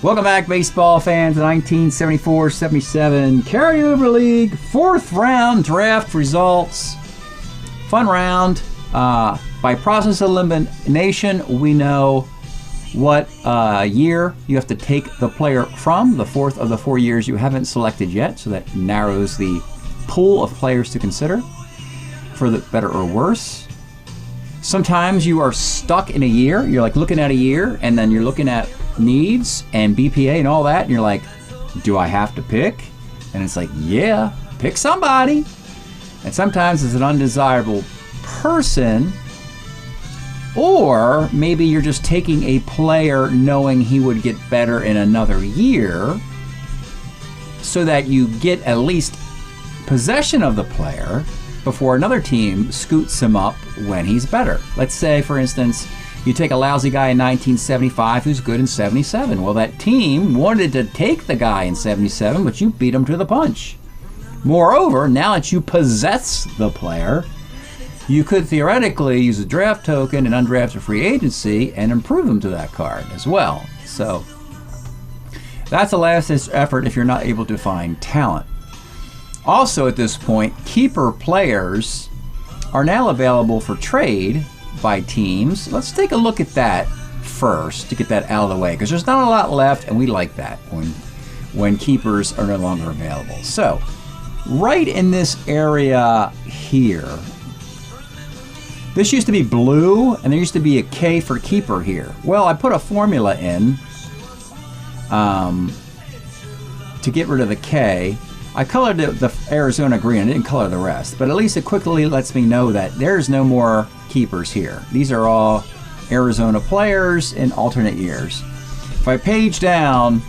Welcome back, baseball fans. The 1974-77 Carryover League 4th round draft results. Fun round. By process of elimination, we know what year you have to take the player from, the 4th of the 4 years you haven't selected yet, so that narrows the pool of players to consider, for the better or worse. Sometimes you are stuck in a year. You're like looking at a year, and then you're looking at needs and BPA and all that, and you're like, do I have to pick? And it's like, yeah, pick somebody. And sometimes it's an undesirable person, or maybe you're just taking a player knowing he would get better in another year, so that you get at least possession of the player before another team scoots him up when he's better. Let's say, for instance, you take a lousy guy in 1975 who's good in 77. Well, that team wanted to take the guy in 77, but you beat him to the punch. Moreover, now that you possess the player, you could theoretically use a draft token and undrafted free agency and improve them to that card as well. So that's a last effort if you're not able to find talent. Also at this point, keeper players are now available for trade by teams. Let's take a look at that first to get that out of the way, because there's not a lot left, and we like that when keepers are no longer available. So right in this area here, this used to be blue, and there used to be a K for keeper here. Well, I put a formula in to get rid of the K. I colored the Arizona green. I didn't color the rest, but at least it quickly lets me know that there's no more keepers here. These are all Arizona players in alternate years. If I page down,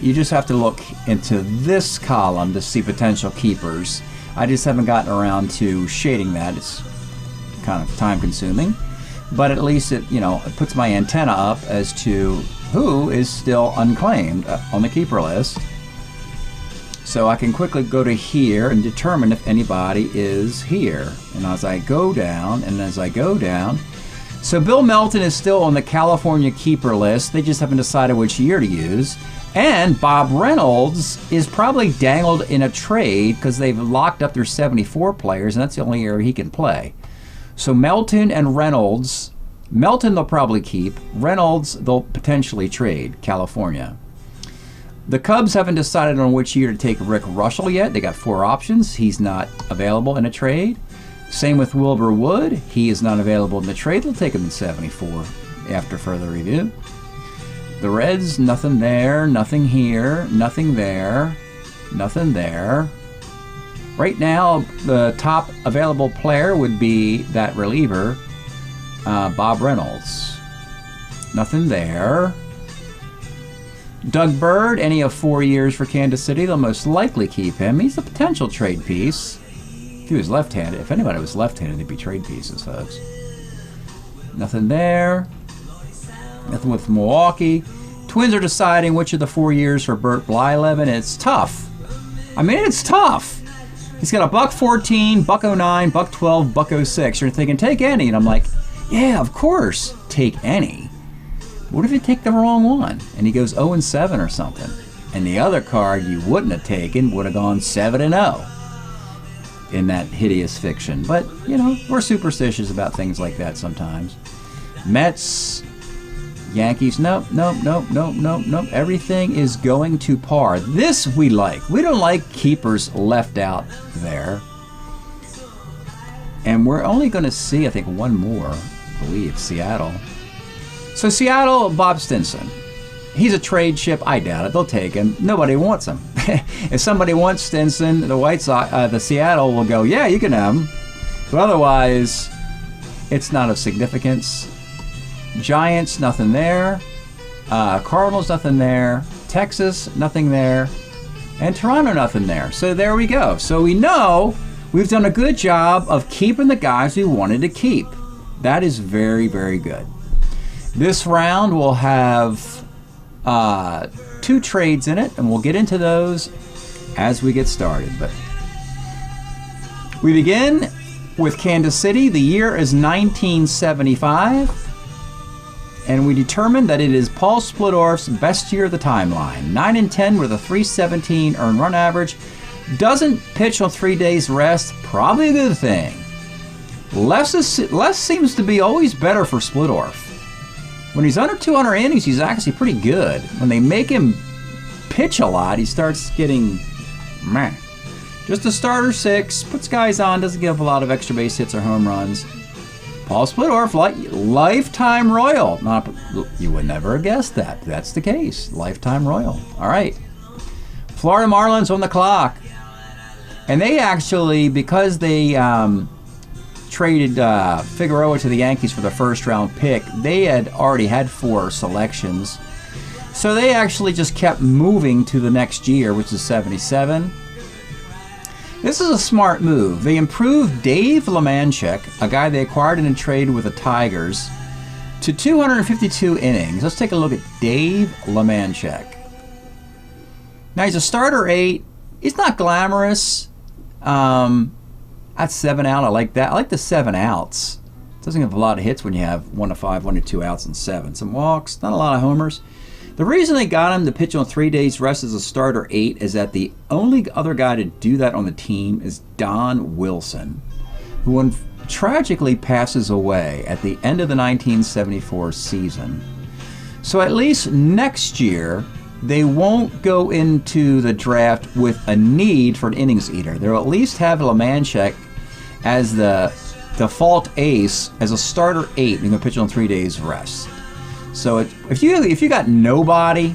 you just have to look into this column to see potential keepers. I just haven't gotten around to shading that. It's kind of time consuming, but at least it puts my antenna up as to who is still unclaimed on the keeper list. So I can quickly go to here and determine if anybody is here. And as I go down, so Bill Melton is still on the California keeper list. They just haven't decided which year to use. And Bob Reynolds is probably dangled in a trade because they've locked up their 74 players, and that's the only year he can play. So Melton and Reynolds, Melton they'll probably keep. Reynolds they'll potentially trade, California. The Cubs haven't decided on which year to take Rick Russell yet. They got 4 options. He's not available in a trade. Same with Wilbur Wood. He is not available in the trade. They'll take him in 74 after further review. The Reds, nothing there, nothing here, nothing there, nothing there. Right now, the top available player would be that reliever, Bob Reynolds. Nothing there. Doug Bird, any of 4 years for Kansas City, they'll most likely keep him. He's a potential trade piece. If he was left-handed, if anybody was left-handed, they'd be trade pieces, folks. Nothing there. Nothing with Milwaukee. Twins are deciding which of the 4 years for Bert Blyleven. It's tough. I mean, it's tough. He's got a $114, $109, $112, $106. You're thinking, take any. And I'm like, yeah, of course, take any. What if you take the wrong one? And he goes 0-7 or something. And the other card you wouldn't have taken would have gone 7-0 in that hideous fiction. But, we're superstitious about things like that sometimes. Mets, Yankees, nope. Everything is going to par. This we like. We don't like keepers left out there. And we're only going to see, I think, one more, I believe, Seattle. So Seattle, Bob Stinson. He's a trade chip. I doubt it. They'll take him. Nobody wants him. If somebody wants Stinson, the Seattle will go, yeah, you can have him. But otherwise, it's not of significance. Giants, nothing there. Cardinals, nothing there. Texas, nothing there. And Toronto, nothing there. So there we go. So we know we've done a good job of keeping the guys we wanted to keep. That is very, very good. This round will have 2 trades in it, and we'll get into those as we get started. But we begin with Kansas City. The year is 1975. and we determined that it is Paul Splittorff's best year of the timeline. 9-10 with a 317 earned run average. Doesn't pitch on 3 days rest. Probably a good thing. Less seems to be always better for Splittorff. When he's under 200 innings, he's actually pretty good. When they make him pitch a lot, he starts getting meh. Just a starter 6, puts guys on, doesn't give a lot of extra base hits or home runs. Paul Splittorff, lifetime Royal. You would never have guessed that. That's the case. Lifetime Royal. All right. Florida Marlins on the clock. And they actually, because they traded Figueroa to the Yankees for the first-round pick, they had already had 4 selections. So they actually just kept moving to the next year, which is 77. This is a smart move. They improved Dave Lemanchek, a guy they acquired in a trade with the Tigers, to 252 innings. Let's take a look at Dave Lemanchek. Now, he's a starter 8. He's not glamorous. That's 7 out. I like that. I like the 7 outs. Doesn't have a lot of hits when you have 1 to 5, 1 to 2 outs, and 7. Some walks, not a lot of homers. The reason they got him to pitch on 3 days rest as a starter 8 is that the only other guy to do that on the team is Don Wilson, who tragically passes away at the end of the 1974 season. So at least next year, they won't go into the draft with a need for an innings eater. They'll at least have Lemanchek as the default ace as a starter 8 and going to pitch on 3 days rest. So if you got nobody,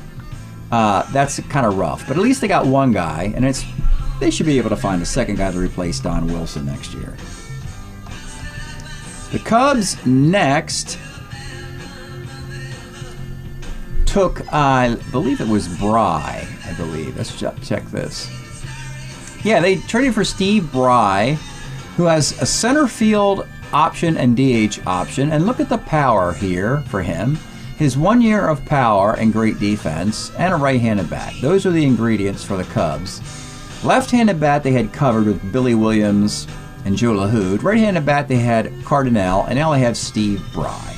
that's kind of rough. But at least they got one guy, and they should be able to find a second guy to replace Don Wilson next year. The Cubs next took, I believe it was Bry, I believe. Let's check this. Yeah, they traded for Steve Bry, who has a center field option and DH option. And look at the power here for him. His 1 year of power and great defense, and a right-handed bat. Those are the ingredients for the Cubs. Left-handed bat they had covered with Billy Williams and Joe LaHood. Right-handed bat they had Cardinale, and now they have Steve Bry.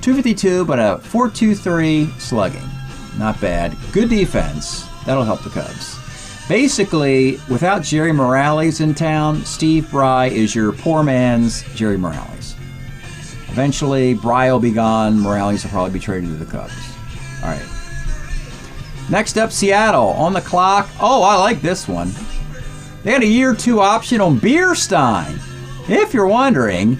252, but a 4.23 slugging. Not bad. Good defense. That'll help the Cubs. Basically, without Jerry Morales in town, Steve Bry is your poor man's Jerry Morales. Eventually, Bry will be gone. Morales will probably be traded to the Cubs. All right. Next up, Seattle on the clock. Oh, I like this one. They had a year 2 option on Bierstein. If you're wondering,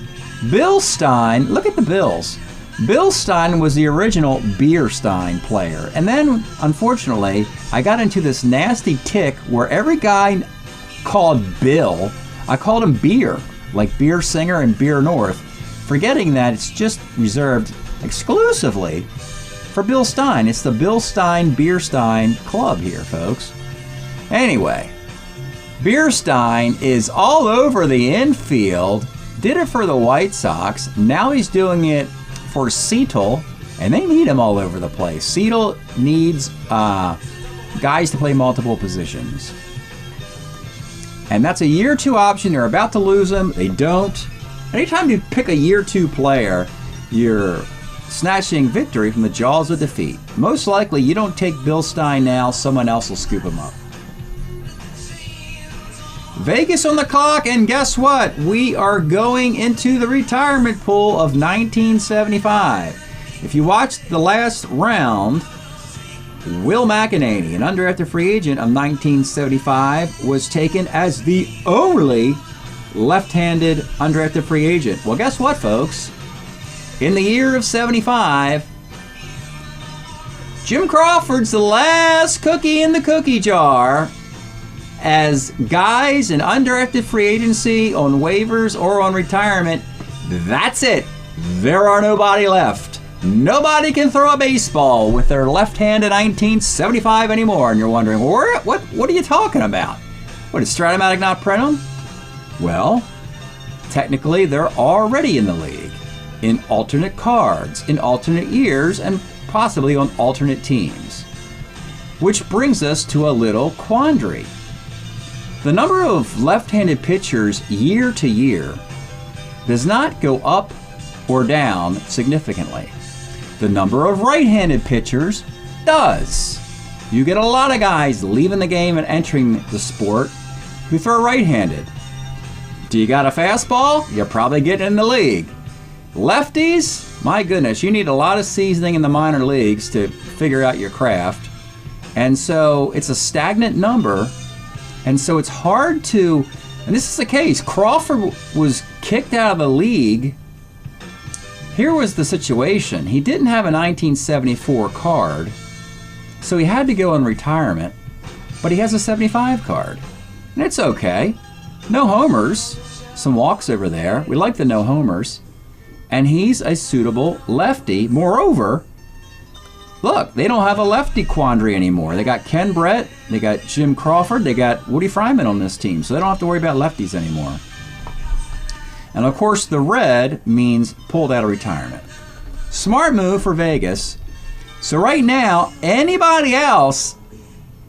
Bill Stein, look at the Bills. Bill Stein was the original Bierstein player. And then, unfortunately, I got into this nasty tick where every guy called Bill, I called him Beer, like Beer Singer and Beer North, forgetting that it's just reserved exclusively for Bill Stein. It's the Bill Stein Bierstein Club here, folks. Anyway, Bierstein is all over the infield, did it for the White Sox, now he's doing it for Seattle, and they need him all over the place. Seattle needs guys to play multiple positions. And that's a year 2 option. They're about to lose him. They don't. Anytime you pick a year 2 player, you're snatching victory from the jaws of defeat. Most likely, you don't take Bill Stein now, someone else will scoop him up. Vegas on the clock, and guess what? We are going into the retirement pool of 1975. If you watched the last round, Will McEnany, an undrafted free agent of 1975, was taken as the only left-handed undrafted free agent. Well, guess what, folks? In the year of 75, Jim Crawford's the last cookie in the cookie jar, as guys in undrafted free agency, on waivers, or on retirement. That's it. There are nobody left. Nobody can throw a baseball with their left hand in 1975 anymore. And you're wondering, what are you talking about? What, is Strat-O-Matic not print them? Well, technically they're already in the league, in alternate cards, in alternate years, and possibly on alternate teams. Which brings us to a little quandary. The number of left-handed pitchers year to year does not go up or down significantly. the number of right-handed pitchers does. You get a lot of guys leaving the game and entering the sport who throw right-handed. Do you got a fastball? You're probably getting in the league. Lefties? My goodness, you need a lot of seasoning in the minor leagues to figure out your craft. And so it's a stagnant number. And so it's hard to, and this is the case, Crawford was kicked out of the league. Here was the situation. He didn't have a 1974 card, so he had to go in retirement, but he has a 75 card. And it's okay. No homers, some walks over there. We like the no homers. And he's a suitable lefty. Moreover, look, they don't have a lefty quandary anymore. They got Ken Brett, they got Jim Crawford, they got Woody Fryman on this team, so they don't have to worry about lefties anymore. And of course, the red means pulled out of retirement. Smart move for Vegas. So right now, anybody else,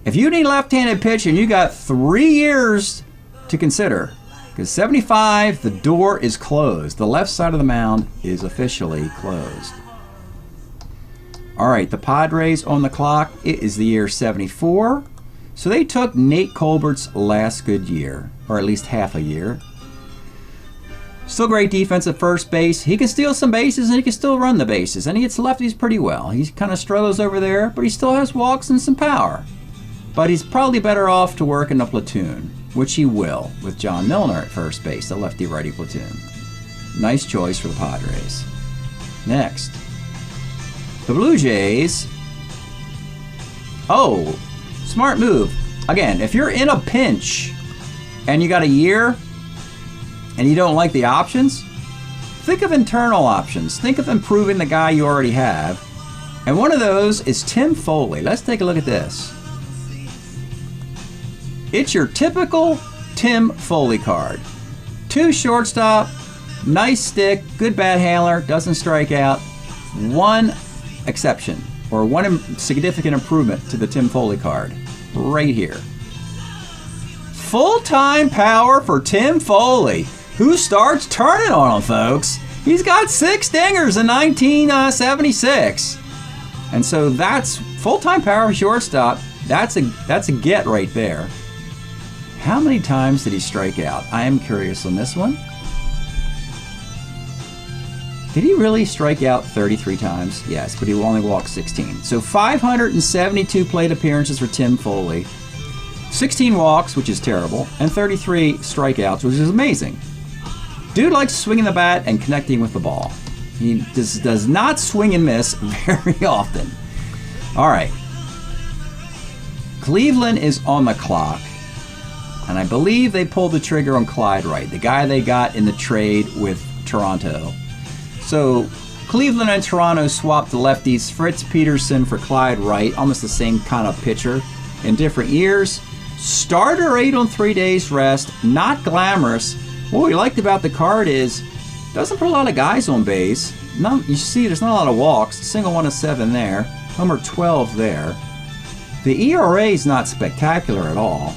if you need left-handed pitching, you got 3 years to consider. Because 75, the door is closed. The left side of the mound is officially closed. All right, the Padres on the clock. It is the year 74. So they took Nate Colbert's last good year, or at least half a year. Still great defense at first base. He can steal some bases and he can still run the bases. And he hits lefties pretty well. He kind of struggles over there, but he still has walks and some power. But he's probably better off to work in a platoon, which he will with John Milner at first base, the lefty-righty platoon. Nice choice for the Padres. Next, the Blue Jays. Oh, smart move. Again, if you're in a pinch and you got a year and you don't like the options, think of internal options. Think of improving the guy you already have. And one of those is Tim Foley. Let's take a look at this. It's your typical Tim Foley card. 2 shortstop, nice stick, good bat handler, doesn't strike out. 1 exception, or 1 significant improvement to the Tim Foley card. Right here. Full-time power for Tim Foley, who starts turning on him, folks. He's got 6 dingers in 1976. And so that's full-time power shortstop. That's a get right there. How many times did he strike out? I am curious on this one. Did he really strike out 33 times? Yes, but he only walked 16. So 572 plate appearances for Tim Foley. 16 walks, which is terrible, and 33 strikeouts, which is amazing. Dude likes swinging the bat and connecting with the ball. He just does not swing and miss very often. All right. Cleveland is on the clock. And I believe they pulled the trigger on Clyde Wright, the guy they got in the trade with Toronto. So Cleveland and Toronto swapped the lefties Fritz Peterson for Clyde Wright, almost the same kind of pitcher in different years. Starter rate on 3 days rest, not glamorous. What we liked about the card is doesn't put a lot of guys on base. You see there's not a lot of walks. Single 1 of 7 there. Homer 12 there. The ERA is not spectacular at all.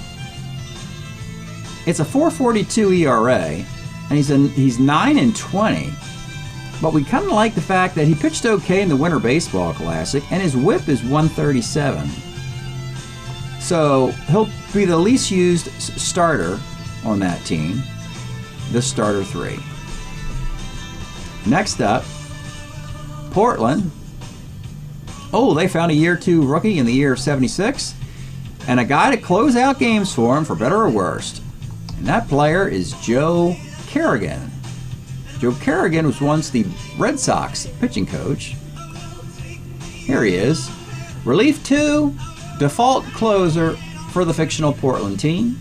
It's a 4.42 ERA, and he's 9-20. But we kind of like the fact that he pitched okay in the Winter Baseball Classic, and his WHIP is 137. So he'll be the least used starter on that team, the starter 3. Next up, Portland. Oh, they found a year 2 rookie in the year of 76, and a guy to close out games for him, for better or worse. And that player is Joe Kerrigan. Joe Kerrigan was once the Red Sox pitching coach. Here he is. Relief 2, default closer for the fictional Portland team.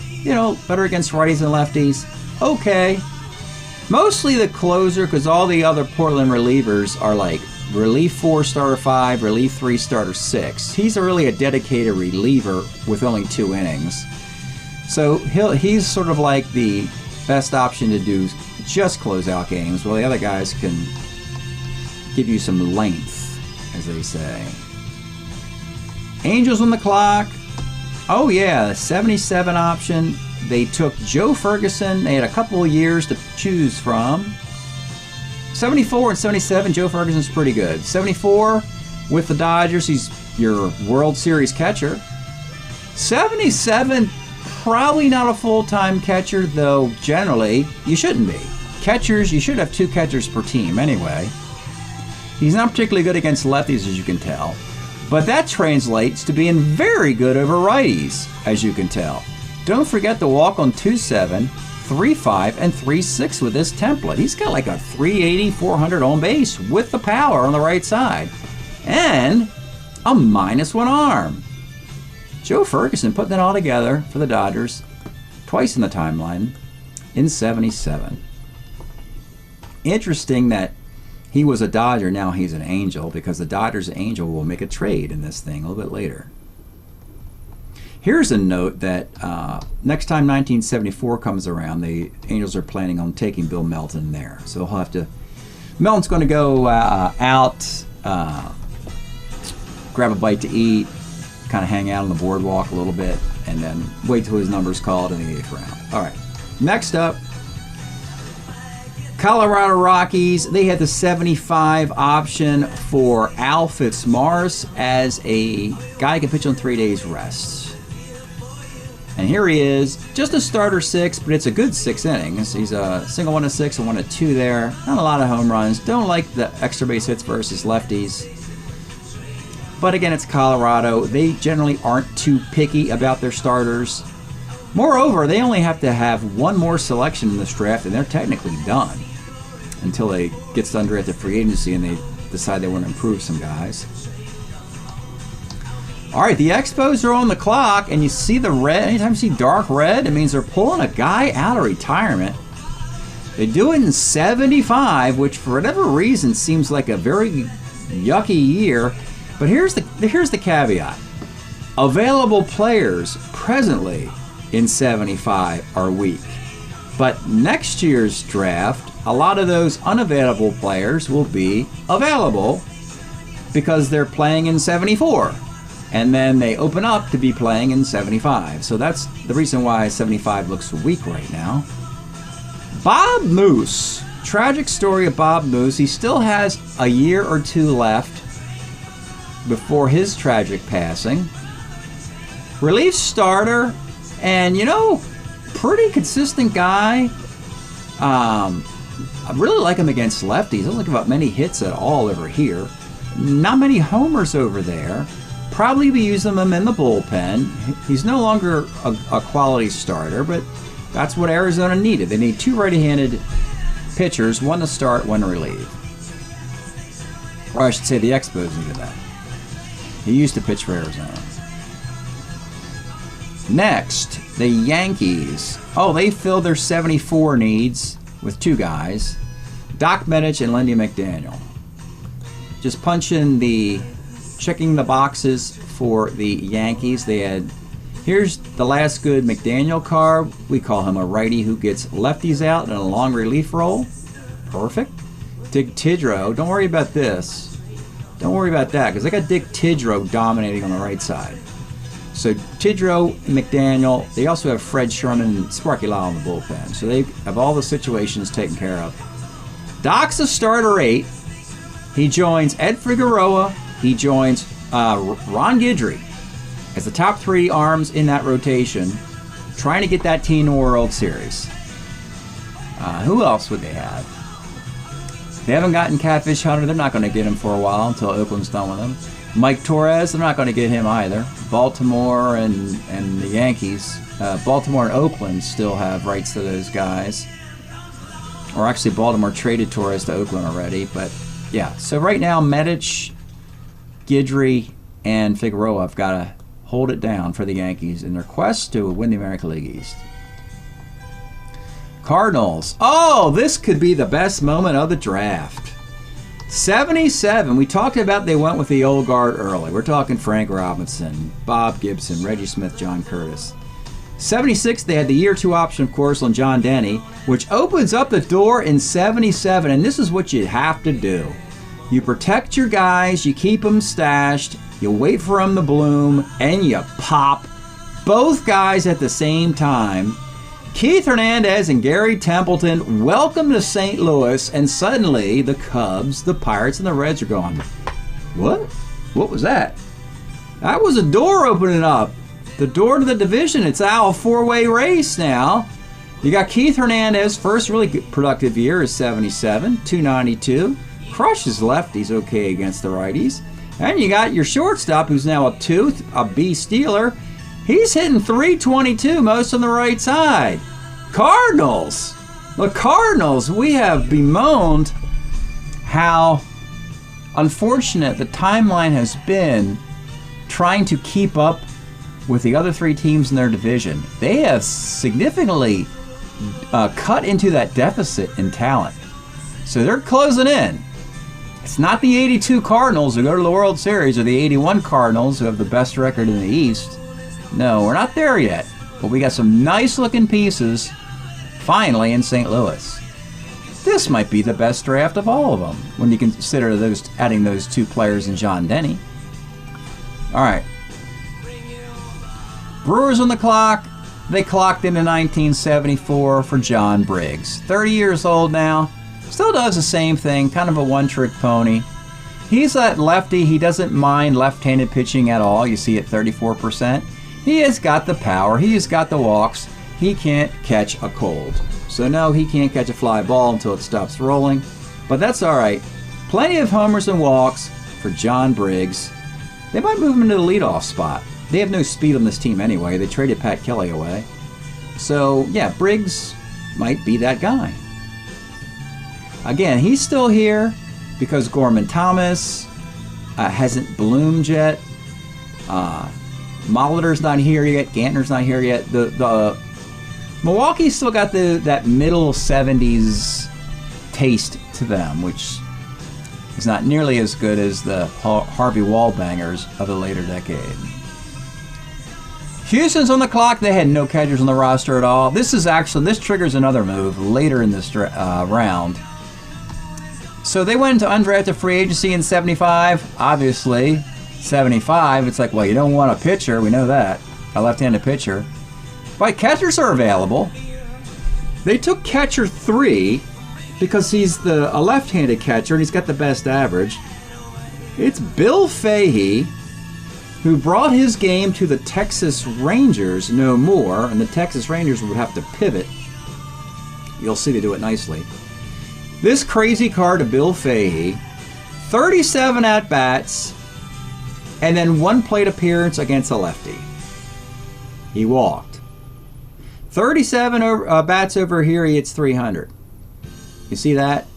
You know, better against righties and lefties. Okay. Mostly the closer, because all the other Portland relievers are like relief 4, starter 5, relief 3, starter 6. He's really a dedicated reliever with only 2 innings. So he's sort of like the best option to do just close out games, while the other guys can give you some length, as they say. Angels on the clock. Oh yeah, the 77 option. They took Joe Ferguson. They had a couple of years to choose from. 74 and 77, Joe Ferguson's pretty good. 74 with the Dodgers, he's your World Series catcher. 77, probably not a full-time catcher, though generally you shouldn't be. Catchers, you should have 2 catchers per team anyway. He's not particularly good against lefties, as you can tell. But that translates to being very good over righties, as you can tell. Don't forget to walk on 2.7, 3.5, and 3.6 with this template. He's got like a 380, 400 on base with the power on the right side. And a -1 arm. Joe Ferguson putting it all together for the Dodgers twice in the timeline in 77. Interesting that he was a Dodger, now he's an Angel, because the Dodgers Angel will make a trade in this thing a little bit later. Here's a note that next time 1974 comes around, the Angels are planning on taking Bill Melton there. So he'll have to, Melton's going to go out, grab a bite to eat, kind of hang out on the boardwalk a little bit, and then wait till his number's called in the 8th round. All right, next up, Colorado Rockies. They had the 75 option for Al Fitzmaurice as a guy who can pitch on 3 days rest. And here he is, just a starter 6, but it's a good 6 innings. He's a single 1 to 6 and 1 to 2 there. Not a lot of home runs. Don't like the extra base hits versus lefties. But again, it's Colorado. They generally aren't too picky about their starters. Moreover, they only have to have one more selection in this draft, and they're technically done until they get to undrafted free agency and they decide they want to improve some guys. All right, the Expos are on the clock, and you see the red. Anytime you see dark red, it means they're pulling a guy out of retirement. They do it in 75, which for whatever reason seems like a very yucky year. But here's the caveat. Available players presently in 75 are weak. But next year's draft, a lot of those unavailable players will be available because they're playing in 74. And then they open up to be playing in 75. So that's the reason why 75 looks weak right now. Bob Moose. Tragic story of Bob Moose. He still has a year or 2 left before his tragic passing. Relief starter, and you know, pretty consistent guy. I really like him against lefties. Doesn't give up many hits at all over here. Not many homers over there. Probably be using him in the bullpen. He's no longer a quality starter, but that's what Arizona needed. They need 2 right-handed pitchers, 1 to start, 1 to relieve. Or I should say the Expos needed that. He used to pitch for Arizona. Next, the Yankees. Oh, they filled their 74 needs with 2 guys, Doc Medich and Lindy McDaniel. Just checking the boxes for the Yankees. They had, here's the last good McDaniel card. We call him a righty who gets lefties out in a long relief role. Perfect. Dick Tidrow. Don't worry about this. Don't worry about that, because I got Dick Tidrow dominating on the right side. So Tidrow, McDaniel, they also have Fred Sherman and Sparky Lyle in the bullpen. So they have all the situations taken care of. Doc's a starter 8. He joins Ed Figueroa. He joins Ron Guidry as the top 3 arms in that rotation, trying to get that team to World Series. Who else would they have? They haven't gotten Catfish Hunter. They're not going to get him for a while until Oakland's done with him. Mike Torres, they're not going to get him either. Baltimore and the Yankees. Baltimore and Oakland still have rights to those guys. Or actually, Baltimore traded Torres to Oakland already. But yeah, so right now, Medich, Guidry, and Figueroa have got to hold it down for the Yankees in their quest to win the American League East. Cardinals. Oh, this could be the best moment of the draft. 77. We talked about they went with the old guard early. We're talking Frank Robinson, Bob Gibson, Reggie Smith, John Curtis. 76, they had the year 2 option, of course, on John Denny, which opens up the door in 77. And this is what you have to do. You protect your guys, you keep them stashed, you wait for them to bloom, and you pop both guys at the same time. Keith Hernandez and Gary Templeton welcome to St. Louis, and suddenly the Cubs, the Pirates, and the Reds are going, what? What was that? That was a door opening up. The door to the division. It's now a four-way race now. You got Keith Hernandez, first really good, productive year is 77, 292. Crushes lefties okay against the righties. And you got your shortstop, who's now a B stealer. He's hitting 322, most on the right side. Cardinals. The Cardinals, we have bemoaned how unfortunate the timeline has been trying to keep up with the other three teams in their division. They have significantly cut into that deficit in talent. So they're closing in. It's not the 82 Cardinals who go to the World Series or the 81 Cardinals who have the best record in the East. No, we're not there yet. But we got some nice looking pieces finally in St. Louis. This might be the best draft of all of them when you consider those adding those two players in John Denny. All right. Brewers on the clock. They clocked in 1974 for John Briggs. 30 years old now. Still does the same thing, kind of a one-trick pony. He's that lefty. He doesn't mind left-handed pitching at all. You see at 34%. He has got the power. He has got the walks. He can't catch a cold. So no, he can't catch a fly ball until it stops rolling. But that's all right. Plenty of homers and walks for John Briggs. They might move him into the leadoff spot. They have no speed on this team anyway. They traded Pat Kelly away. So yeah, Briggs might be that guy. Again, he's still here because Gorman Thomas hasn't bloomed yet. Molitor's not here yet. Gantner's not here yet. The Milwaukee's still got that middle 70s taste to them, which is not nearly as good as the Harvey Wallbangers of the later decade. Houston's on the clock. They had no catchers on the roster at all. This triggers another move later in this round. So they went into undrafted free agency in 75. Obviously, 75, it's like, well, you don't want a pitcher. We know that. A left-handed pitcher. But catchers are available. They took catcher 3 because he's a left-handed catcher and he's got the best average. It's Bill Fahey, who brought his game to the Texas Rangers no more, and the Texas Rangers would have to pivot. You'll see they do it nicely. This crazy card of Bill Fahey, 37 at-bats, and then 1 plate appearance against a lefty. He walked. 37 bats over here, he hits 300. You see that?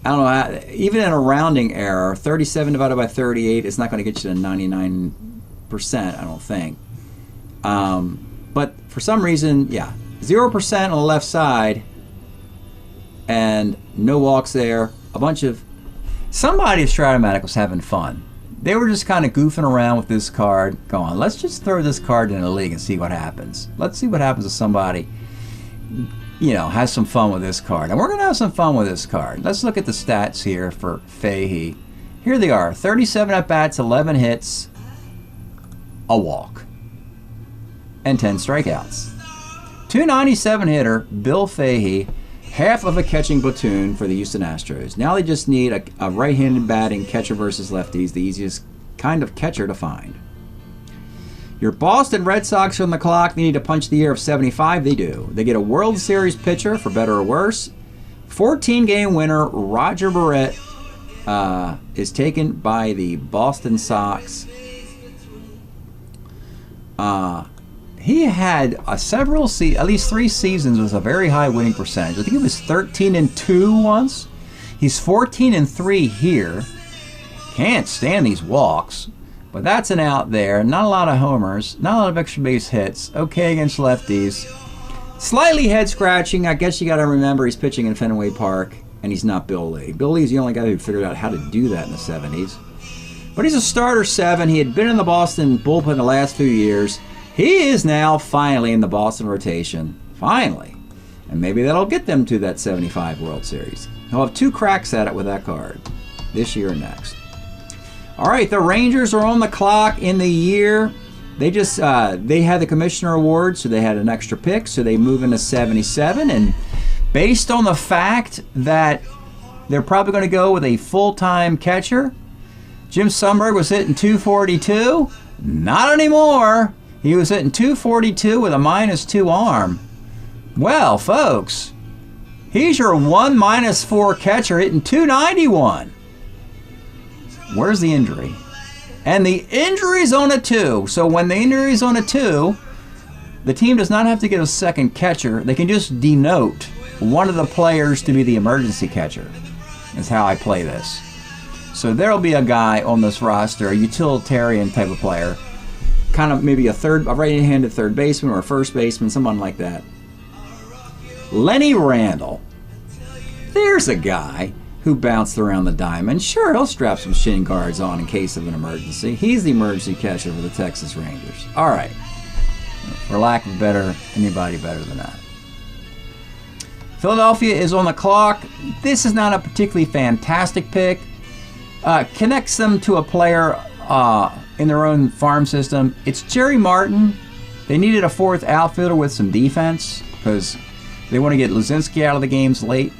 I don't know, even in a rounding error, 37 divided by 38 is not going to get you to 99%, I don't think. But for some reason, yeah, 0% on the left side, and no walks there. Somebody at Strat-O-Matic was having fun. They were just kind of goofing around with this card, going, let's just throw this card in the league and see what happens. Let's see what happens if somebody, has some fun with this card. And we're going to have some fun with this card. Let's look at the stats here for Fahey. Here they are. 37 at-bats, 11 hits, a walk, and 10 strikeouts. 297 hitter, Bill Fahey, half of a catching platoon for the Houston Astros. Now they just need a right-handed batting catcher versus lefties, the easiest kind of catcher to find. Your Boston Red Sox are on the clock. They need to punch the year of 75. They do. They get a World Series pitcher, for better or worse. 14-game winner Roger Barrett is taken by the Boston Sox. He had at least 3 seasons with a very high winning percentage. I think he was 13-2 once. He's 14-3 here. Can't stand these walks, but that's an out there. Not a lot of homers, not a lot of extra base hits. Okay against lefties. Slightly head scratching. I guess you got to remember he's pitching in Fenway Park, and he's not Bill Lee. Bill Lee's the only guy who figured out how to do that in the 70s. But he's a starter 7. He had been in the Boston bullpen the last few years. He is now finally in the Boston rotation. Finally. And maybe that'll get them to that 75 World Series. He'll have 2 cracks at it with that card. This year and next. All right, the Rangers are on the clock in the year they just they had the commissioner award, so they had an extra pick, so they move into 77. And based on the fact that they're probably going to go with a full-time catcher, Jim Sundberg was hitting 242. Not anymore. He was hitting 242 with a -2 arm. Well, folks, he's your 1-4 catcher hitting 291. Where's the injury? And the injury's on a 2. So when the injury's on a 2, the team does not have to get a second catcher. They can just denote one of the players to be the emergency catcher. Is how I play this. So there'll be a guy on this roster, a utilitarian type of player, kind of maybe a right-handed third baseman or a first baseman, someone like that. Lenny Randall. There's a guy who bounced around the diamond. Sure, he'll strap some shin guards on in case of an emergency. He's the emergency catcher for the Texas Rangers. All right. For lack of anybody better than that. Philadelphia is on the clock. This is not a particularly fantastic pick. Connects them to a player in their own farm system. It's Jerry Martin. They needed a fourth outfielder with some defense because they want to get Luzinski out of the games late.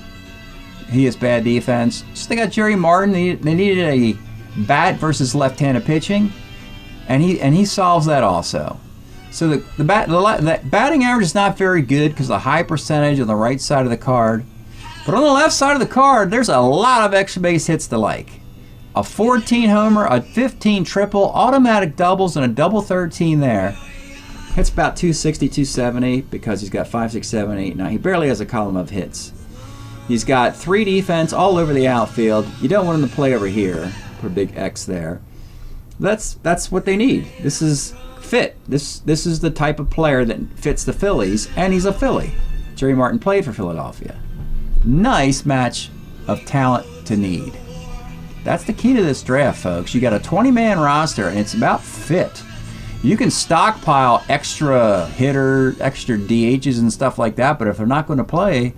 He has bad defense. So they got Jerry Martin. They needed a bat versus left-handed pitching, and he solves that also. So the batting average is not very good because of the high percentage on the right side of the card. But on the left side of the card, there's a lot of extra base hits to like. A 14 homer, a 15 triple, automatic doubles, and a double 13 there. Hits about 260, 270 because he's got 5, 6, 7, 8, 9. He barely has a column of hits. He's got 3 defense all over the outfield. You don't want him to play over here. Put a big X there. That's what they need. This is fit. This is the type of player that fits the Phillies, and he's a Philly. Jerry Martin played for Philadelphia. Nice match of talent to need. That's the key to this draft, folks. You got a 20-man roster, and it's about fit. You can stockpile extra hitter, extra DHs and stuff like that, but if they're not going to play,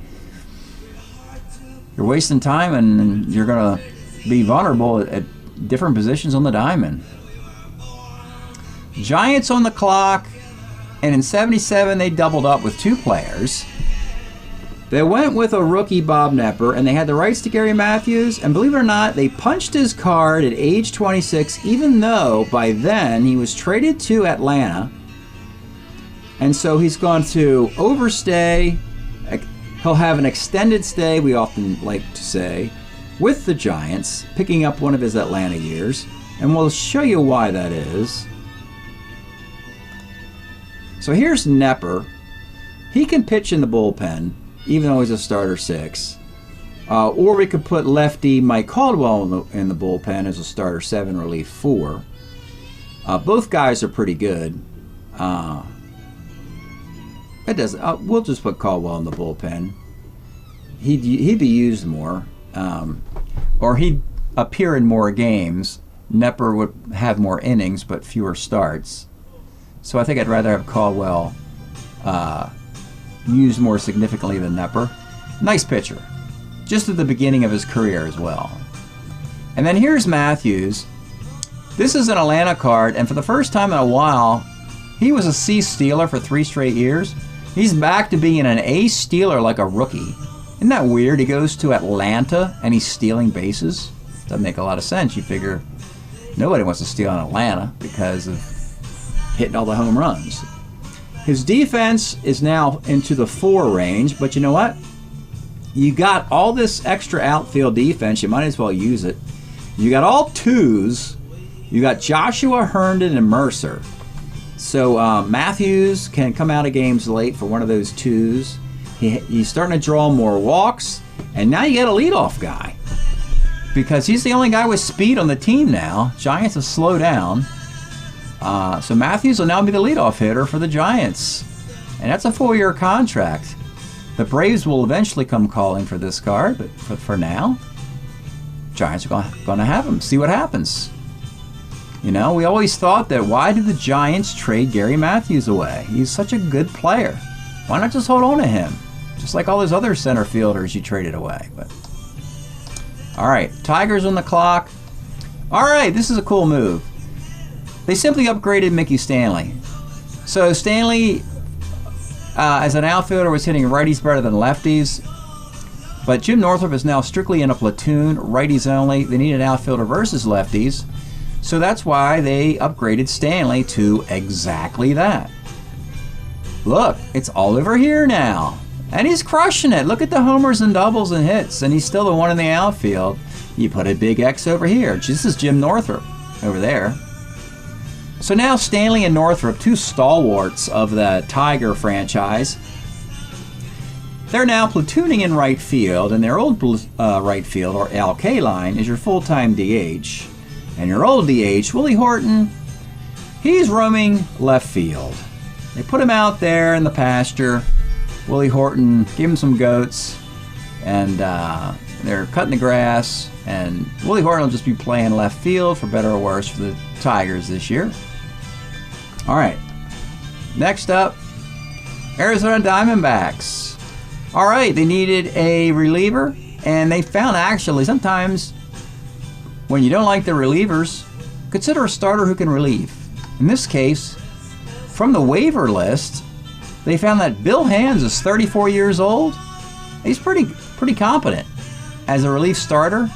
you're wasting time, and you're going to be vulnerable at different positions on the diamond. Giants on the clock, and in 77 they doubled up with 2 players. They went with a rookie, Bob Knepper, and they had the rights to Gary Matthews, and believe it or not, they punched his card at age 26, even though by then he was traded to Atlanta, and so he's going to overstay. He'll have an extended stay, we often like to say, with the Giants, picking up one of his Atlanta years, and we'll show you why that is. So here's Knepper. He can pitch in the bullpen, even though he's a starter 6. Or we could put lefty Mike Caldwell in the bullpen as a starter 7, relief 4. Both guys are pretty good. We'll just put Caldwell in the bullpen. He'd be used more, or he'd appear in more games. Knepper would have more innings but fewer starts. So I think I'd rather have Caldwell used more significantly than Knepper. Nice pitcher, just at the beginning of his career as well. And then here's Matthews. This is an Atlanta card, and for the first time in a while, he was a C stealer for 3 straight years. He's back to being an A stealer like a rookie. Isn't that weird? He goes to Atlanta and he's stealing bases. Doesn't make a lot of sense. You figure nobody wants to steal in Atlanta because of hitting all the home runs. His defense is now into the 4 range, but you know what? You got all this extra outfield defense. You might as well use it. You got all 2s. You got Joshua Herndon and Mercer. So Matthews can come out of games late for one of those 2s. He's starting to draw more walks, and now you get a leadoff guy because he's the only guy with speed on the team now. Giants have slowed down. So Matthews will now be the leadoff hitter for the Giants, and that's a 4-year contract. The Braves will eventually come calling for this card, but for now, Giants are going to have him. See what happens. You know, we always thought that why did the Giants trade Gary Matthews away? He's such a good player. Why not just hold on to him? Just like all those other center fielders you traded away. But all right, Tigers on the clock. All right, this is a cool move. They simply upgraded Mickey Stanley. So Stanley, as an outfielder, was hitting righties better than lefties. But Jim Northrup is now strictly in a platoon, righties only. They need an outfielder versus lefties. So that's why they upgraded Stanley to exactly that. Look, it's all over here now. And he's crushing it. Look at the homers and doubles and hits. And he's still the one in the outfield. You put a big X over here. This is Jim Northrup over there. So now Stanley and Northrup, two stalwarts of the Tiger franchise, they're now platooning in right field. And their old right field, or Al Kaline, is your full-time DH. And your old DH, Willie Horton, he's roaming left field. They put him out there in the pasture. Willie Horton, give him some goats, and they're cutting the grass, and Willie Horton will just be playing left field, for better or worse, for the Tigers this year. All right, next up, Arizona Diamondbacks. All right, they needed a reliever, and they found actually sometimes when you don't like the relievers, consider a starter who can relieve. In this case, from the waiver list, they found that Bill Hands is 34 years old. He's pretty competent as a relief starter.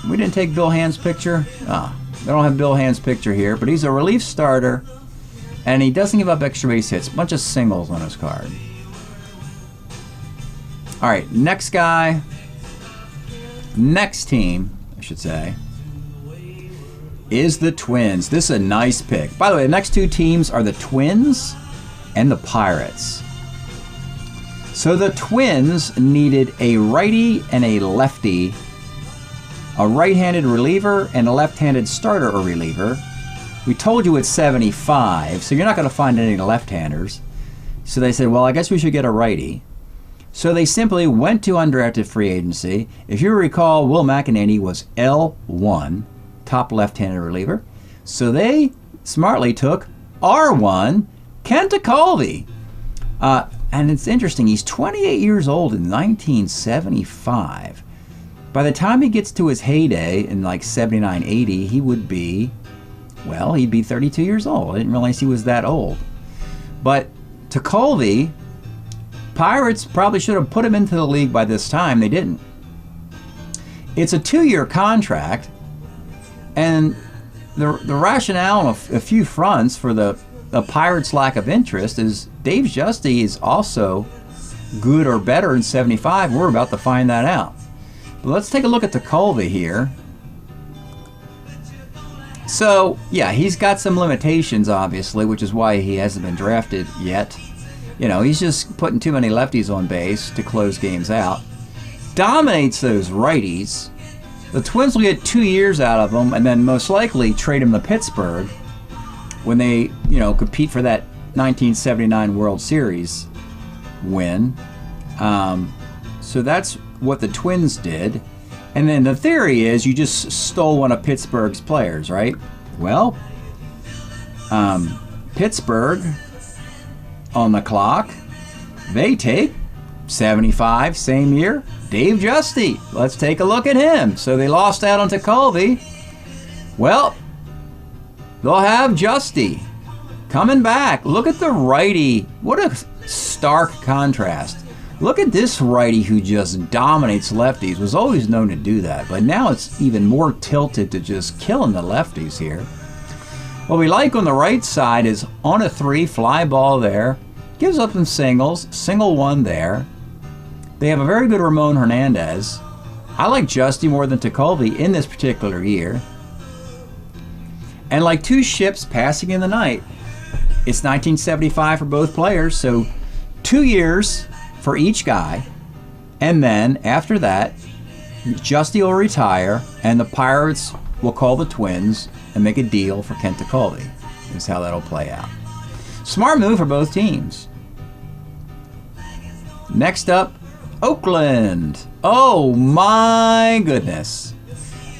We didn't take Bill Hands' picture. They don't have Bill Hands' picture here, but he's a relief starter, and he doesn't give up extra base hits. A bunch of singles on his card. All right, next guy. Next team, I should say, is the Twins. This is a nice pick. By the way, the next two teams are the Twins and the Pirates. So the Twins needed a righty and a lefty, a right-handed reliever and a left-handed starter or reliever. We told you it's 75, so you're not going to find any left-handers. So they said, well, I guess we should get a righty. So they simply went to undrafted free agency. If you recall, Will McEnany was L1, top left-handed reliever. So they smartly took R1, Kent Tekulve. And it's interesting, he's 28 years old in 1975. By the time he gets to his heyday in like 79, 80, he would be, well, he'd be 32 years old. I didn't realize he was that old. But Tekulve, Pirates probably should have put him into the league by this time. They didn't. It's a 2-year contract, and the rationale on a few fronts for the Pirates' lack of interest is Dave Giusti is also good or better in 75. We're about to find that out. But let's take a look at Tekulve here. So, yeah, he's got some limitations, obviously, which is why he hasn't been drafted yet. You know, he's just putting too many lefties on base to close games out. Dominates those righties. The Twins will get 2 years out of him and then most likely trade him to Pittsburgh when they, you know, compete for that 1979 World Series win. So that's what the Twins did. And then the theory is you just stole one of Pittsburgh's players, right? Well, Pittsburgh on the clock, they take 75, same year, Dave Giusti. Let's take a look at him. So they lost out on Tekulve. Well, they'll have Giusti coming back. Look at the righty. What a stark contrast. Look at this righty who just dominates lefties. Was always known to do that, but now it's even more tilted to just killing the lefties here. What we like on the right side is on a 3, fly ball there. Gives up some singles, single one there. They have a very good Ramon Hernandez. I like Giusti more than Tekulve in this particular year. And like two ships passing in the night, it's 1975 for both players, so 2 years for each guy. And then after that, Giusti will retire, and the Pirates will call the Twins and make a deal for Kent Tekulve. Is how that'll play out. Smart move for both teams. Next up, Oakland. Oh my goodness.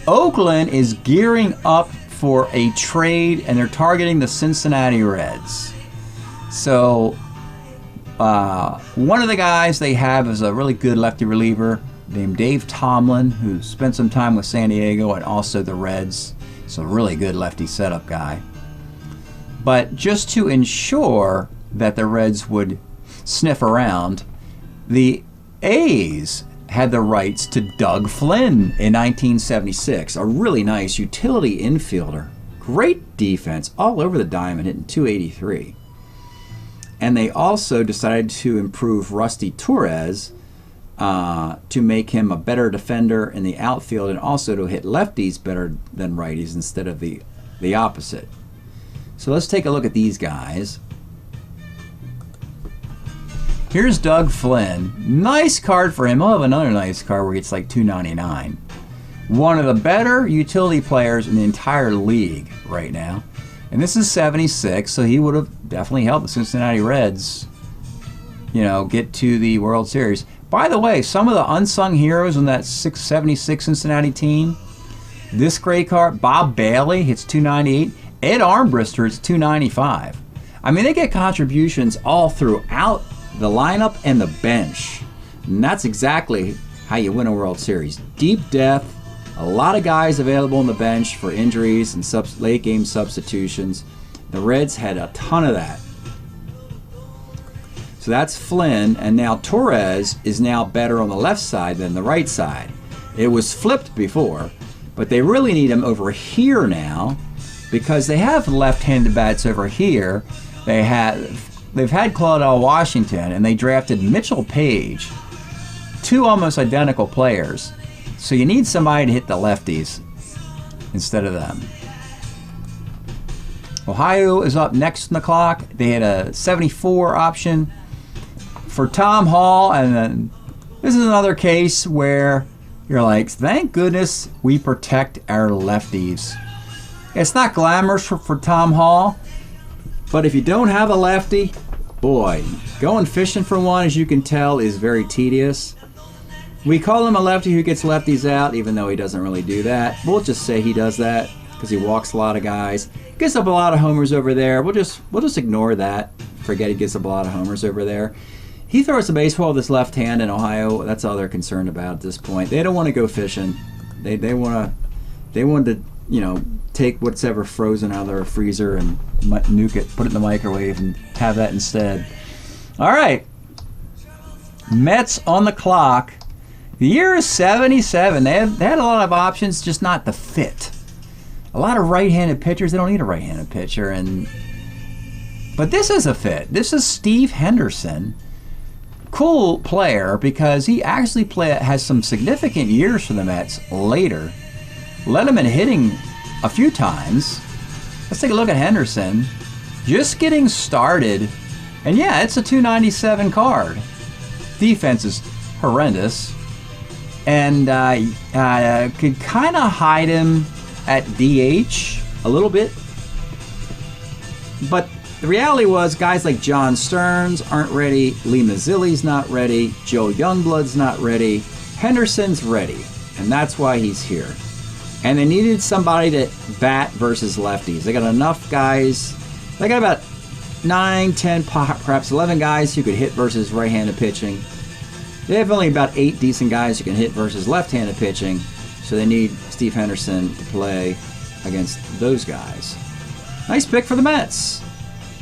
Oakland is gearing up for a trade, and they're targeting the Cincinnati Reds. So one of the guys they have is a really good lefty reliever named Dave Tomlin, who spent some time with San Diego and also the Reds. It's a really good lefty setup guy. But just to ensure that the Reds would sniff around, the A's had the rights to Doug Flynn in 1976, a really nice utility infielder. Great defense all over the diamond, hitting .283. And they also decided to improve Rusty Torres to make him a better defender in the outfield and also to hit lefties better than righties instead of the opposite. So let's take a look at these guys. Here's Doug Flynn. Nice card for him. I'll have another nice card where it's like $2.99. One of the better utility players in the entire league right now. And this is 76, so he would have definitely helped the Cincinnati Reds, get to the World Series. By the way, some of the unsung heroes on that 76 Cincinnati team, this great card, Bob Bailey hits $2.98. Ed Armbrister hits $2.95. I mean, they get contributions all throughout the lineup and the bench. And that's exactly how you win a World Series. Deep depth, a lot of guys available on the bench for injuries and late game substitutions. The Reds had a ton of that. So that's Flynn, and now Torres is now better on the left side than the right side. It was flipped before, but they really need him over here now because they have left-handed bats over here. They've had Claudel Washington, and they drafted Mitchell Page, two almost identical players. So you need somebody to hit the lefties instead of them. Ohio is up next on the clock. They had a 74 option for Tom Hall, and then this is another case where you're like, thank goodness we protect our lefties. It's not glamorous for Tom Hall, but if you don't have a lefty, boy, going fishing for one, as you can tell, is very tedious. We call him a lefty who gets lefties out, even though he doesn't really do that. We'll just say he does that because he walks a lot of guys. Gives up a lot of homers over there. We'll just ignore that. Forget he gives up a lot of homers over there. He throws the baseball with his left hand in Ohio. That's all they're concerned about at this point. They don't want to go fishing. They want to take what's ever frozen out of their freezer and nuke it, put it in the microwave, and have that instead. All right, Mets on the clock. The year is 77. They had a lot of options, just not the fit. A lot of right-handed pitchers. They don't need a right-handed pitcher, but this is a fit. This is Steve Henderson. Cool player because he actually has some significant years for the Mets later. Led him in hitting a few times. Let's take a look at Henderson. Just getting started. And yeah, it's a $2.97 card. Defense is horrendous. And could kind of hide him at DH a little bit. But the reality was guys like John Stearns aren't ready. Lee Mazzilli's not ready. Joe Youngblood's not ready. Henderson's ready. And that's why he's here. And they needed somebody to bat versus lefties. They got enough guys. They got about 9, 10, perhaps 11 guys who could hit versus right-handed pitching. They have only about 8 decent guys who can hit versus left-handed pitching, so they need Steve Henderson to play against those guys. Nice pick for the Mets.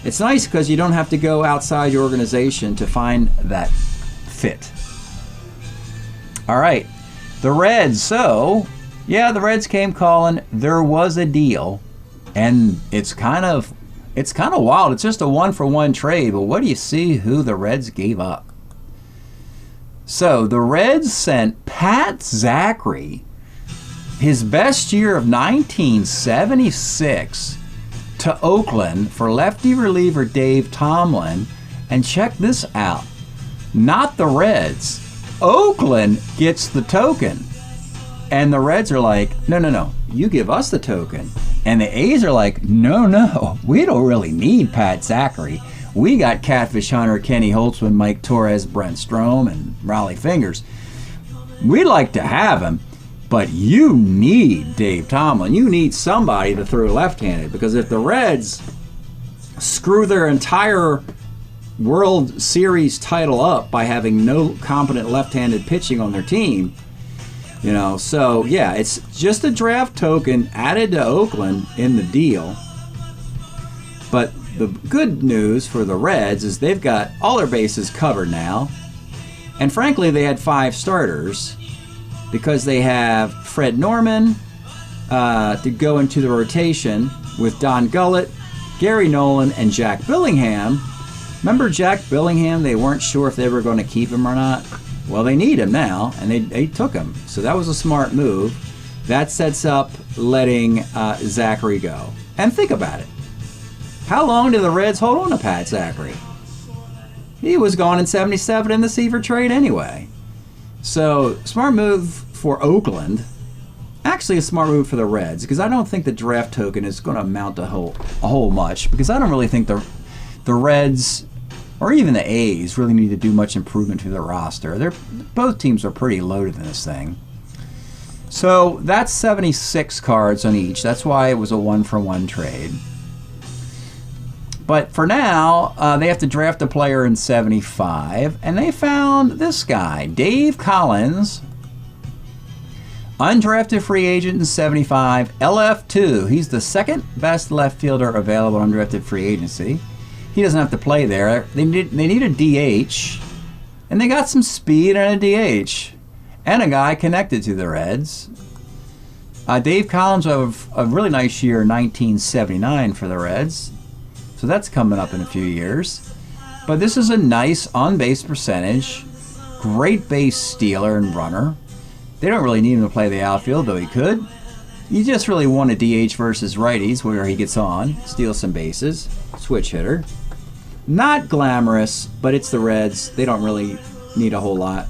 It's nice because you don't have to go outside your organization to find that fit. All right, the Reds. So, yeah, the Reds came calling. There was a deal, and it's kind of wild. It's just a 1-for-1 trade, but what do you see who the Reds gave up? So the Reds sent Pat Zachary, his best year of 1976, to Oakland for lefty reliever Dave Tomlin. And check this out. Not the Reds. Oakland gets the token. And the Reds are like, no, you give us the token. And the A's are like, no, we don't really need Pat Zachary. We got Catfish Hunter, Kenny Holtzman, Mike Torres, Brent Strom, and Raleigh Fingers. We'd like to have him, but you need Dave Tomlin. You need somebody to throw left-handed, because if the Reds screw their entire World Series title up by having no competent left-handed pitching on their team, You know, so yeah, it's just a draft token added to Oakland in the deal. But the good news for the Reds is they've got all their bases covered now. And frankly, they had 5 starters because they have Fred Norman to go into the rotation with Don Gullett, Gary Nolan, and Jack Billingham. Remember Jack Billingham? They weren't sure if they were going to keep him or not. Well, they need him now, and they took him. So that was a smart move. That sets up letting Zachary go. And think about it. How long did the Reds hold on to Pat Zachary? He was gone in 77 in the Seaver trade anyway. So, smart move for Oakland. Actually, a smart move for the Reds, because I don't think the draft token is going to amount to a whole much, because I don't really think the Reds or even the A's really need to do much improvement to their roster. Both teams are pretty loaded in this thing. So that's 76 cards on each. That's why it was a 1-for-1 trade. But for now, they have to draft a player in 75, and they found this guy, Dave Collins, undrafted free agent in 75, LF2. He's the second best left fielder available in undrafted free agency. He doesn't have to play there. They need a DH, and they got some speed and a DH, and a guy connected to the Reds. Dave Collins of a really nice year, 1979 for the Reds. So that's coming up in a few years. But this is a nice on-base percentage, great base stealer and runner. They don't really need him to play the outfield, though he could. You just really want a DH versus righties where he gets on, steals some bases, switch hitter. Not glamorous, but it's the Reds. They don't really need a whole lot.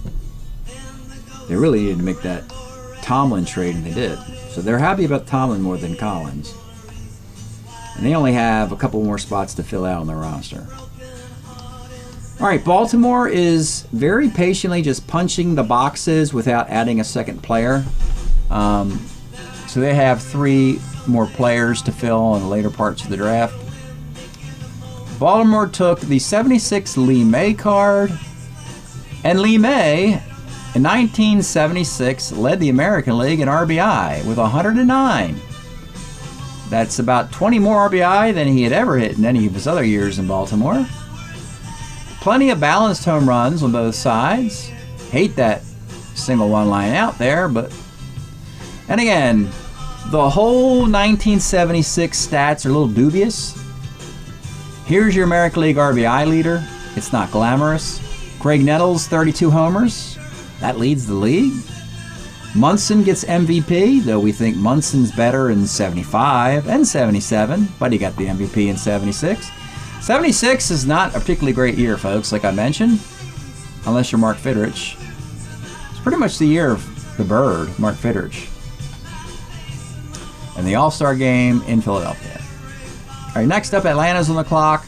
They really needed to make that Tomlin trade, and they did. So they're happy about Tomlin more than Collins. And they only have a couple more spots to fill out on their roster. All right, Baltimore is very patiently just punching the boxes without adding a second player. So they have 3 more players to fill in the later parts of the draft. Baltimore took the 76 Lee May card. And Lee May, in 1976, led the American League in RBI with 109. That's about 20 more RBI than he had ever hit in any of his other years in Baltimore. Plenty of balanced home runs on both sides. Hate that single one line out there, but... And again, the whole 1976 stats are a little dubious. Here's your American League RBI leader. It's not glamorous. Greg Nettles, 32 homers. That leads the league. Munson gets MVP, though we think Munson's better in 75 and 77, but he got the MVP in 76. 76 is not a particularly great year, folks, like I mentioned, unless you're Mark Fidrich. It's pretty much the year of the Bird, Mark Fidrich, and the All-Star Game in Philadelphia. All right, next up, Atlanta's on the clock.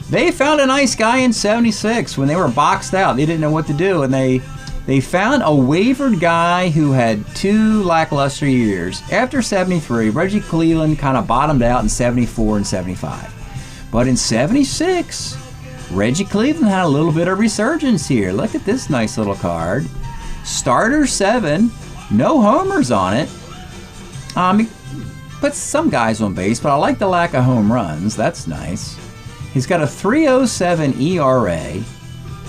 They found a nice guy in 76 when they were boxed out. They didn't know what to do, and they found a wavered guy who had 2 lackluster years. After 73, Reggie Cleveland kind of bottomed out in 74 and 75. But in 76, Reggie Cleveland had a little bit of resurgence here. Look at this nice little card. Starter 7, no homers on it. Put some guys on base, but I like the lack of home runs. That's nice. He's got a 3.07 ERA.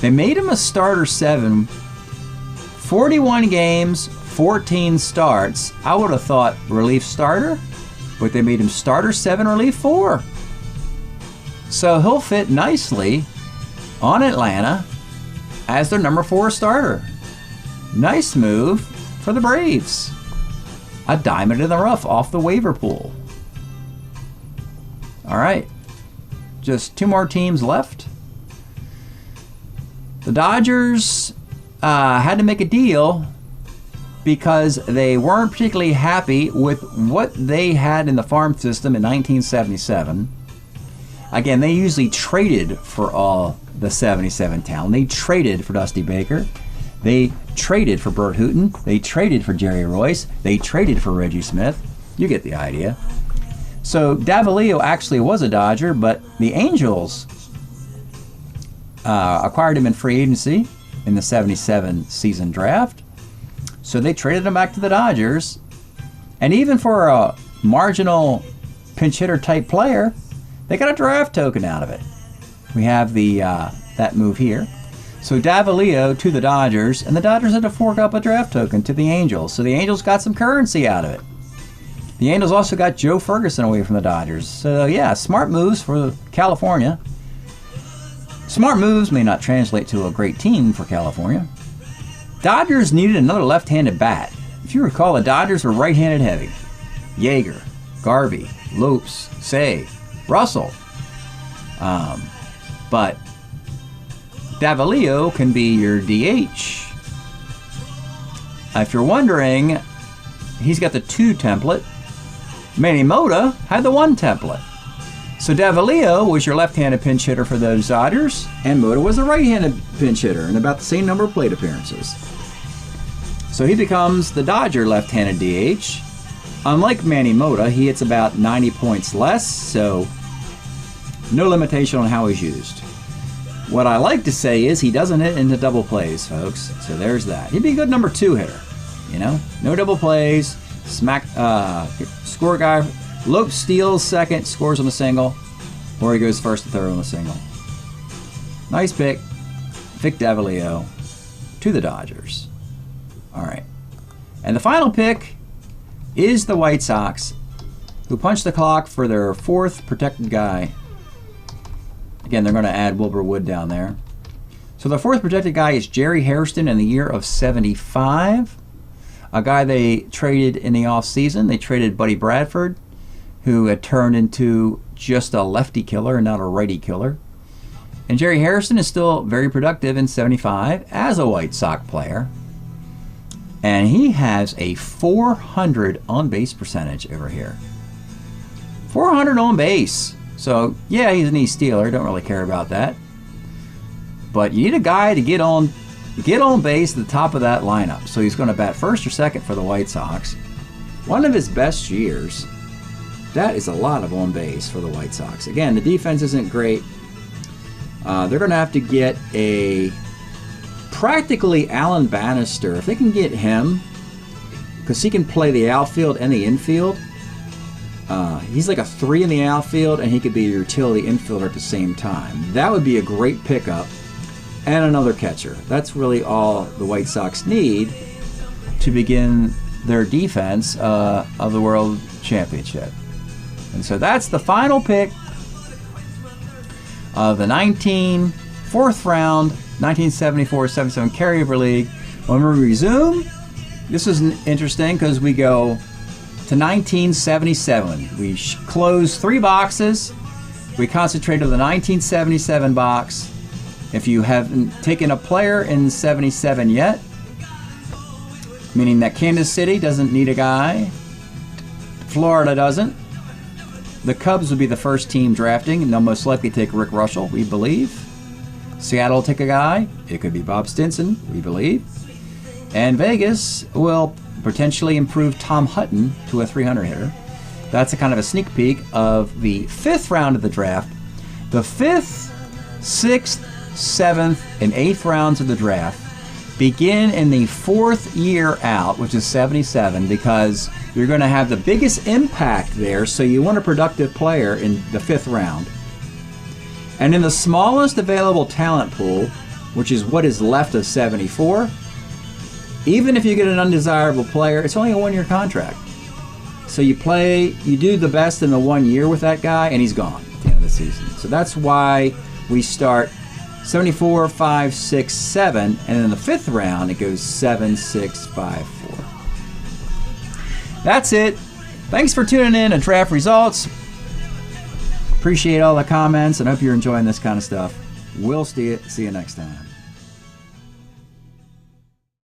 They made him a starter 7, 41 games, 14 starts. I would have thought relief starter, but they made him starter 7, relief 4. So he'll fit nicely on Atlanta as their number 4 starter. Nice move for the Braves. A diamond in the rough off the waiver pool. All right, just 2 more teams left. The Dodgers had to make a deal because they weren't particularly happy with what they had in the farm system in 1977. Again, they usually traded for all the 77 talent. They traded for Dusty Baker. They traded for Bert Hooton. They traded for Jerry Royce. They traded for Reggie Smith. You get the idea. So Davalillo actually was a Dodger, but the Angels acquired him in free agency in the 77 season draft. So they traded him back to the Dodgers. And even for a marginal pinch hitter type player, they got a draft token out of it. We have the that move here. So Davalillo to the Dodgers, and the Dodgers had to fork up a draft token to the Angels. So the Angels got some currency out of it. The Angels also got Joe Ferguson away from the Dodgers. So yeah, smart moves for California. Smart moves may not translate to a great team for California. Dodgers needed another left-handed bat. If you recall, the Dodgers were right-handed heavy. Yeager, Garvey, Lopes, Say, Russell. But Davalillo can be your DH. If you're wondering, he's got the 2 template. Manny Mota had the 1 template. So Davalillo was your left-handed pinch hitter for those Dodgers, and Mota was a right-handed pinch hitter, and about the same number of plate appearances. So he becomes the Dodger left-handed DH. Unlike Manny Mota, he hits about 90 points less, so no limitation on how he's used. What I like to say is he doesn't hit into double plays, folks. So there's that. He'd be a good number 2 hitter. You know, no double plays, score guy. Lopes steals second, scores on the single, or he goes first to third on the single. Nice pick. Vic Davalillo to the Dodgers. All right. And the final pick is the White Sox, who punched the clock for their 4th protected guy. Again, they're going to add Wilbur Wood down there. So the 4th protected guy is Jerry Hairston in the year of 75. A guy they traded in the offseason. They traded Buddy Bradford, who had turned into just a lefty killer and not a righty killer. And Jerry Hairston is still very productive in 75 as a White Sox player. And he has a 400 on-base percentage over here. 400 on base. So, yeah, he's an East Steeler. Don't really care about that. But you need a guy to get on base at the top of that lineup. So he's going to bat first or second for the White Sox. One of his best years. That is a lot of on base for the White Sox. Again, the defense isn't great. They're going to have to get a practically Alan Bannister. If they can get him, because he can play the outfield and the infield. He's like a 3 in the outfield, and he could be a utility infielder at the same time. That would be a great pickup. And another catcher. That's really all the White Sox need to begin their defense of the World Championship. And so that's the final pick of the 4th round 1974-77 Carryover League. When we resume, this is interesting because we go to 1977. We close 3 boxes. We concentrate on the 1977 box. If you haven't taken a player in 77 yet, meaning that Kansas City doesn't need a guy, Florida doesn't, the Cubs will be the first team drafting, and they'll most likely take Rick Russell, we believe. Seattle will take a guy. It could be Bob Stinson, we believe. And Vegas will potentially improve Tom Hutton to a 300 hitter. That's a kind of a sneak peek of the 5th round of the draft. The 5th, 6th, 7th, and 8th rounds of the draft begin in the 4th year out, which is 77, because you're going to have the biggest impact there, so you want a productive player in the 5th round. And in the smallest available talent pool, which is what is left of 74, even if you get an undesirable player, it's only a 1-year contract. So you do the best in the 1 year with that guy, and he's gone at the end of the season. So that's why we start 74, 5, 6, 7, and then in the 5th round, it goes 7, 6, 5, 4. That's it. Thanks for tuning in to Draft Results. Appreciate all the comments, and hope you're enjoying this kind of stuff. We'll see you next time.